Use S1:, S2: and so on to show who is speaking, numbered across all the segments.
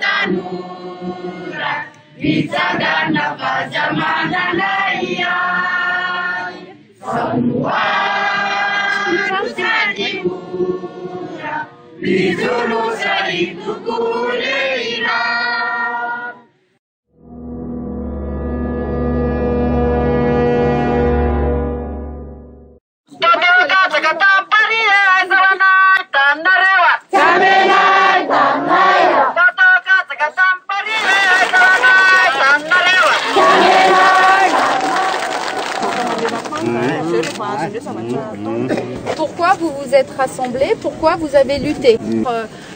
S1: tanura vitsangana vazamanana iay samoanusadimura vizulusa itukuleina.
S2: Pourquoi vous vous êtes rassemblés? Pourquoi vous avez lutté?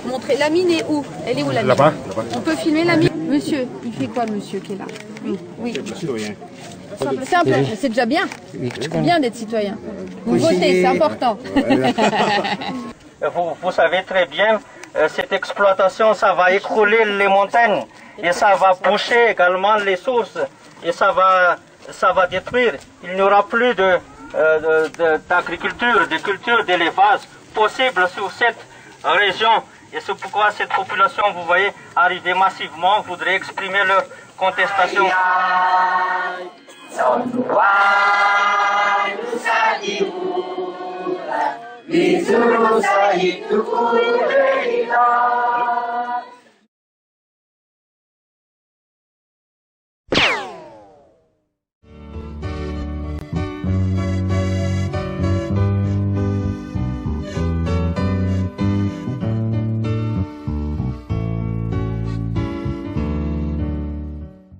S2: Montrer la mine est où? Elle est où la mine?
S3: Là-bas.
S2: On peut filmer la mine? Monsieur, il fait quoi le monsieur qui est là? Oui. Simple, c'est déjà bien. C'est bien d'être citoyen. Vous votez, c'est important.
S4: Vous savez très bien, cette exploitation, ça va écrouler les montagnes et ça va boucher également les sources et ça va détruire. Il n'y aura plus d'agriculture, de culture, d'élevage possible sur cette région. Et c'est pourquoi cette population, vous voyez, arriver massivement, voudrait exprimer leur contestation.
S1: Vizuru sa itu kuleila